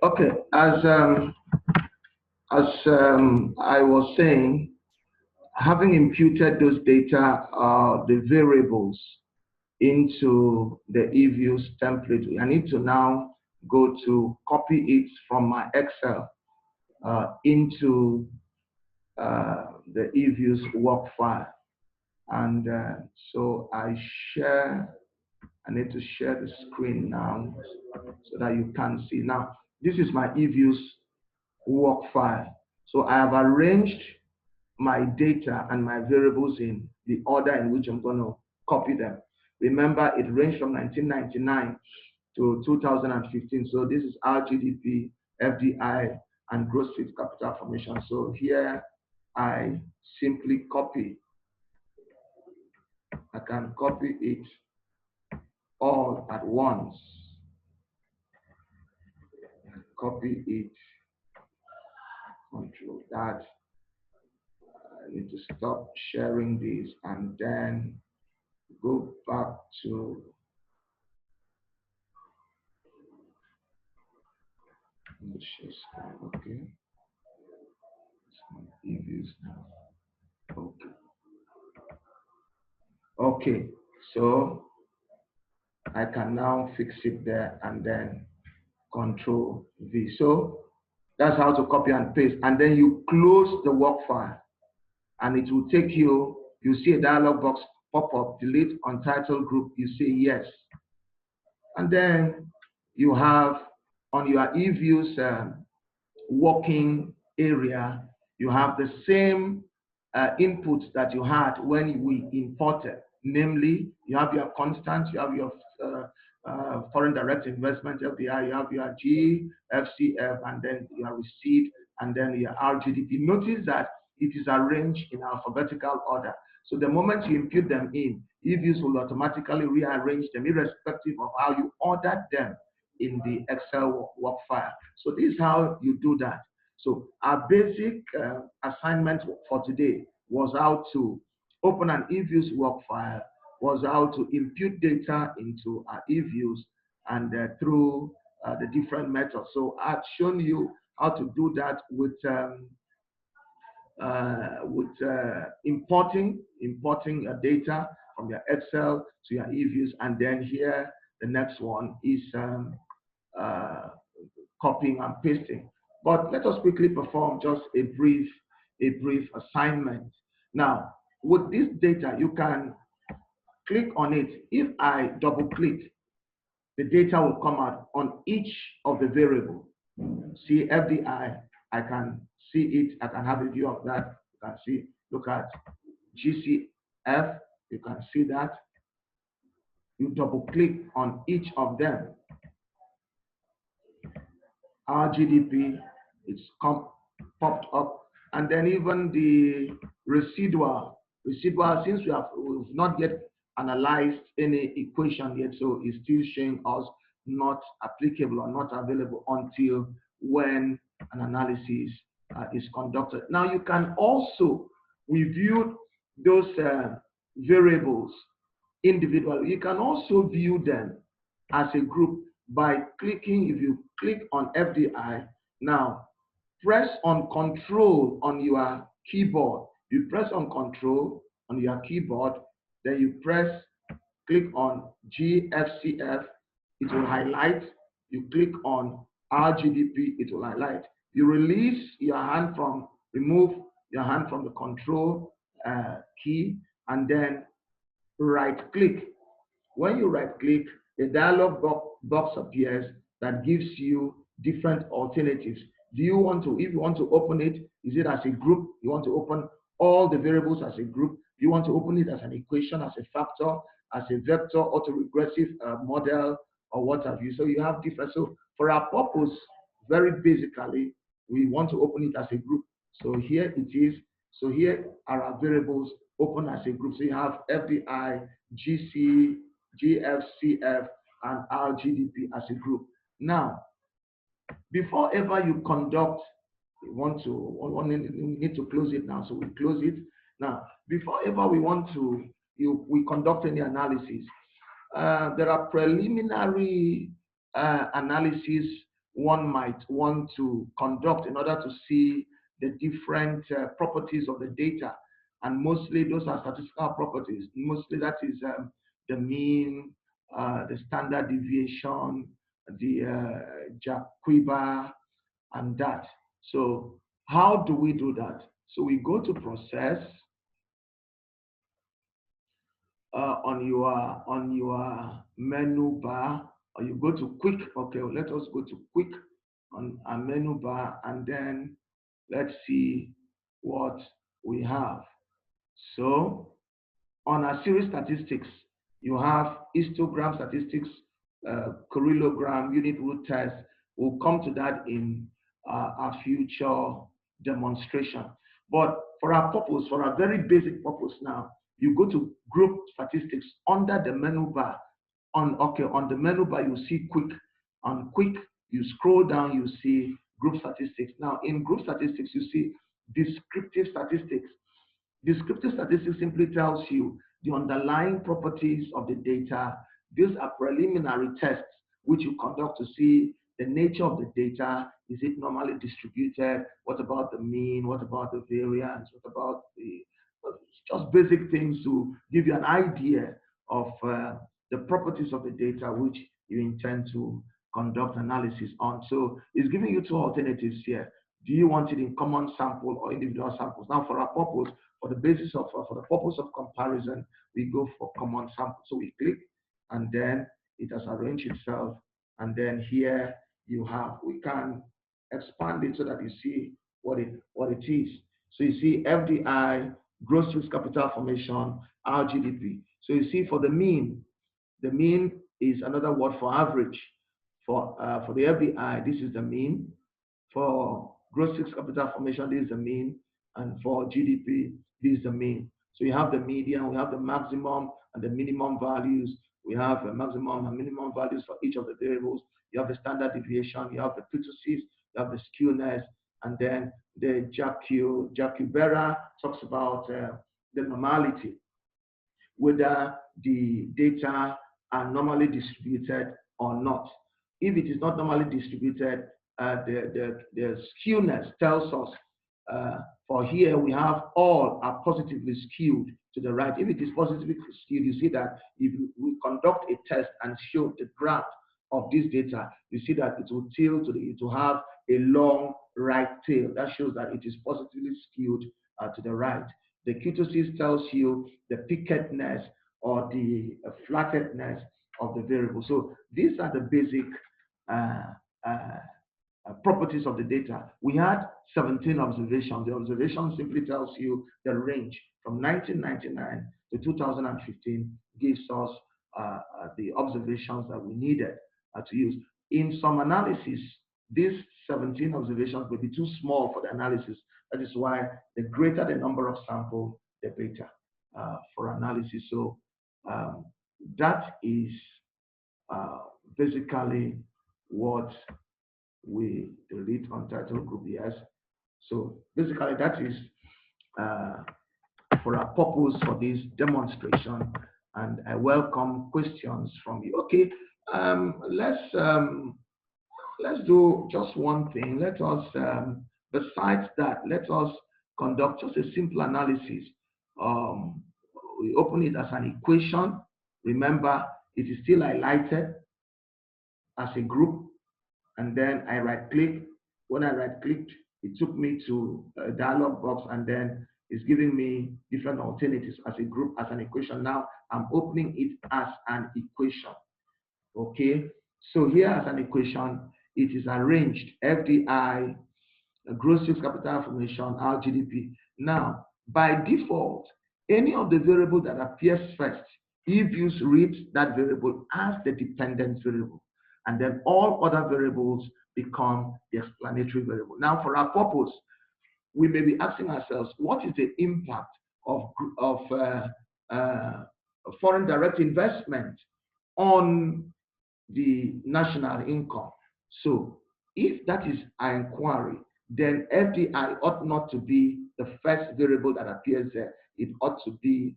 Okay, as I was saying, having imputed those data, the variables into the EViews template, I need to now go to copy it from my Excel into the EViews work file. And so I need to share the screen now so that you can see. Now, this is my EViews work file. So I have arranged my data and my variables in the order in which I'm going to copy them. Remember, it ranged from 1999 to 2015. So this is our GDP, FDI, and gross fixed capital formation. So here I simply copy. I can copy it all at once. Copy it, control that. I need to stop sharing this and then go back to okay. It's my EViews now. Okay. Okay, so I can now fix it there and then Control V. So that's how to copy and paste. And then you close the work file and it will take you, you see a dialog box pop up, delete untitled group, you say yes. And then you have on your EViews working area, you have the same inputs that you had when we imported. Namely, you have your constant, you have your foreign direct investment, FDI, you have your GFCF, and then your receipt, and then your RGDP. Notice that it is arranged in alphabetical order. So the moment you input them in, EViews will automatically rearrange them irrespective of how you ordered them in the Excel work file. So this is how you do that. So our basic assignment for today was how to open an EViews work file, was how to impute data into our EViews and through the different methods. So I've shown you how to do that with importing data from your Excel to your EViews, and then here the next one is copying and pasting. But let us quickly perform just a brief assignment. Now, with this data, you can click on it. If I double click, the data will come out on each of the variables. See FDI, I can see it, I can have a view of that. You can see, look at GCF, you can see that. You double click on each of them. Our GDP, it's popped up, and then even the residual, since we've not yet analyzed any equation yet, so it's still showing us not applicable or not available until when an analysis is conducted. Now you can also review those variables individually. You can also view them as a group by clicking. If you click on FDI, now press on Control on your keyboard. You press on Control on your keyboard, then you click on GFCF, it will highlight. You click on RGDP, it will highlight. You remove your hand from the Control key, and then right click. When you right click, a dialog box appears that gives you different alternatives. Do you want to, if you want to open it, is it as a group? You want to open all the variables as a group? Do you want to open it as an equation, as a factor, as a vector, autoregressive model, or what have you? So you have different. So for our purpose, very basically, we want to open it as a group. So here it is. So here are our variables open as a group. So you have FDI, GC, GFCF, and RGDP as a group. Now, before ever you conduct, we need to close it now. So we close it. Now, before ever we conduct any analysis, there are preliminary analysis one might want to conduct in order to see the different properties of the data. And mostly those are statistical properties. Mostly that is the mean, the standard deviation, the Jaquiba, and that. So how do we do that? So we go to process on your menu bar, or you go to quick. Okay, let us go to quick on a menu bar, and then let's see what we have. So on our series statistics, you have histogram statistics, correlogram, unit root test. We'll come to that in our future demonstration. But for our purpose, for our very basic purpose now, you go to group statistics under the menu bar. On the menu bar, you see quick. On quick, you scroll down, you see group statistics. Now in group statistics, you see descriptive statistics. Descriptive statistics simply tells you the underlying properties of the data. These are preliminary tests which you conduct to see the nature of the data. Is it normally distributed? What about the mean? What about the variance? What about the just basic things to give you an idea of the properties of the data which you intend to conduct analysis on. So it's giving you two alternatives here. Do you want it in common sample or individual samples? Now, for our purpose, for the purpose of comparison, we go for common sample. So we click, and then it has arranged itself. And then here we can expand it so that you see what it is. So you see FDI, gross fixed capital formation, RGDP. So you see for the mean is another word for average. For the FDI, this is the mean. For gross fixed capital formation, this is the mean. And for GDP, this is the mean. So you have the median, we have the maximum and the minimum values. We have a maximum and minimum values for each of the variables. You have the standard deviation, you have the kurtosis, you have the skewness, and then the Jacubera talks about the normality, whether the data are normally distributed or not. If it is not normally distributed, the skewness tells us for here we have all are positively skewed to the right. If it is positively skewed, you see that if we conduct a test and show the graph of this data, you see that it will tilt it will have a long right tail. That shows that it is positively skewed to the right. The kurtosis tells you the pickedness or the flattedness of the variable. So these are the basic properties of the data. We had 17 observations. The observation simply tells you the range from 1999 to 2015, gives us the observations that we needed to use. In some analysis, these 17 observations will be too small for the analysis. That is why the greater the number of samples, the better for analysis. So that is basically what we delete untitled group. Yes. So basically that is for our purpose for this demonstration, and I welcome questions from you. Okay, let's do just one thing. Let us besides that, let us conduct just a simple analysis. We open it as an equation. Remember, it is still highlighted as a group, and then I right click. When I right clicked, it took me to a dialog box, and then it's giving me different alternatives as a group, as an equation. Now I'm opening it as an equation. Okay, so here as an equation, it is arranged FDI, gross fixed capital formation, RGDP. Now, by default, any of the variable that appears first, EViews reads that variable as the dependent variable, and then all other variables become the explanatory variable. Now, for our purpose, we may be asking ourselves, what is the impact of foreign direct investment on the national income? So if that is our inquiry, then FDI ought not to be the first variable that appears there. It ought to be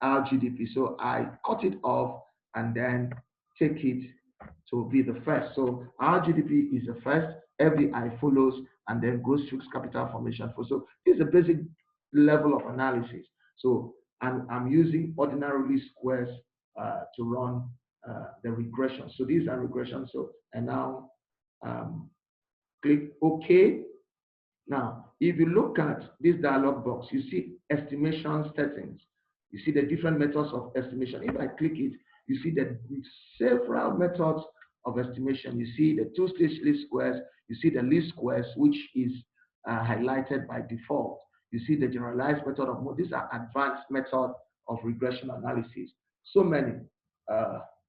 our GDP. So I cut it off and then take it to be the first. So our GDP is the first, FDI follows, and then gross fixed capital formation. So this is a basic level of analysis. So I'm using ordinary least squares to run the regression. So these are regressions. So and now click OK. Now, if you look at this dialog box, you see estimation settings. You see the different methods of estimation. If I click it, you see the several methods of estimation. You see the two-stage least squares. You see the least squares, which is highlighted by default. You see the generalized method of these are advanced methods of regression analysis. So many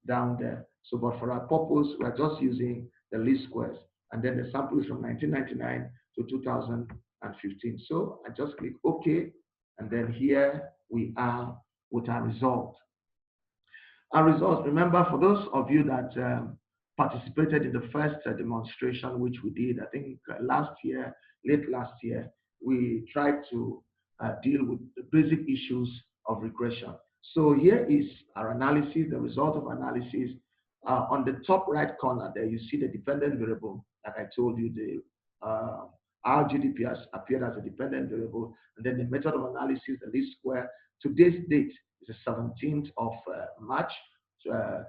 down there. So, but for our purpose, we're just using the least squares. And then the sample is from 1999 to 2015. So I just click OK, and then here we are with our result. Our results, remember, for those of you that participated in the first demonstration, which we did, I think last year, late last year, we tried to deal with the basic issues of regression. So here is our analysis, the result of analysis. On the top right corner there, you see the dependent variable. Like I told you, our GDP has appeared as a dependent variable, and then the method of analysis, the least square. Today's date is the 17th of March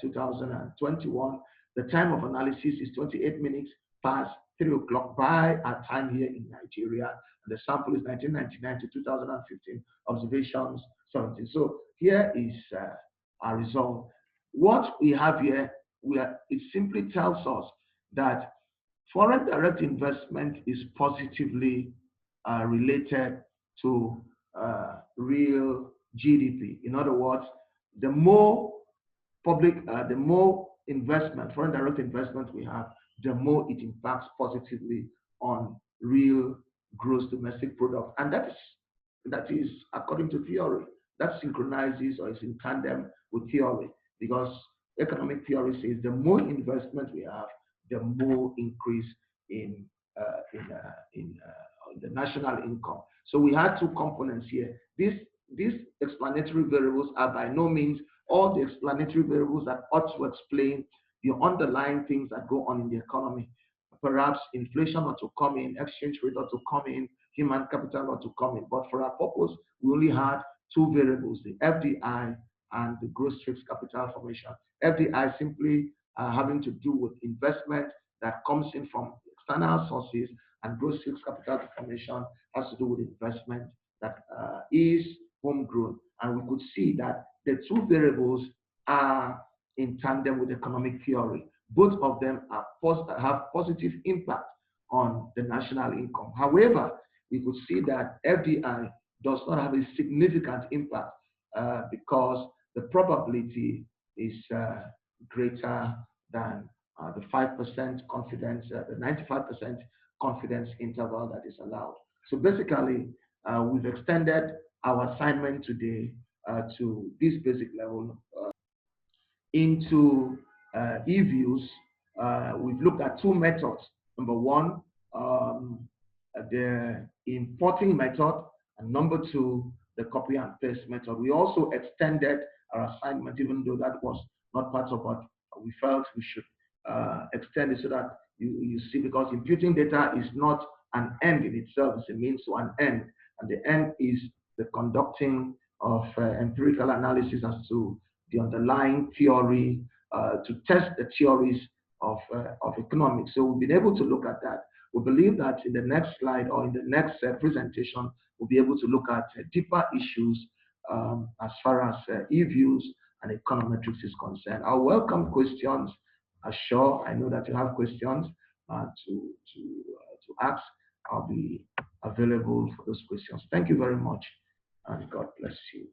2021. The time of analysis is 28 minutes past 3 o'clock by our time here in Nigeria. And the sample is 1999 to 2015, observations 17. So here is our result. What we have here, it simply tells us that foreign direct investment is positively related to real GDP. In other words, the more the more investment, foreign direct investment we have, the more it impacts positively on real gross domestic product. And that is according to theory. That synchronizes or is in tandem with theory, because economic theory says the more investment we have, the more increase in the national income. So we had two components here. These explanatory variables are by no means all the explanatory variables that ought to explain the underlying things that go on in the economy. Perhaps inflation ought to come in, exchange rate ought to come in, human capital ought to come in. But for our purpose, we only had two variables, the FDI and the gross fixed capital formation. FDI simply having to do with investment that comes in from external sources, and gross fixed capital formation has to do with investment that is homegrown. And we could see that the two variables are in tandem with economic theory. Both of them have positive impact on the national income. However, we could see that FDI does not have a significant impact because the probability is greater than the 5% confidence, the 95% confidence interval that is allowed. So basically, we've extended our assignment today to this basic level into EViews. We've looked at two methods. Number one, the importing method, and number two, the copy and paste method. We also extended our assignment, even though that was not part of what we felt we should extend it, so that you see, because imputing data is not an end in itself, it's a means to an end, and the end is the conducting of empirical analysis as to the underlying theory, to test the theories of economics. So we've been able to look at that. We believe that in the next slide or in the next presentation, we'll be able to look at deeper issues as far as EViews and econometrics is concerned. I welcome questions. Sure, I know that you have questions to ask. I'll be available for those questions. Thank you very much, and God bless you.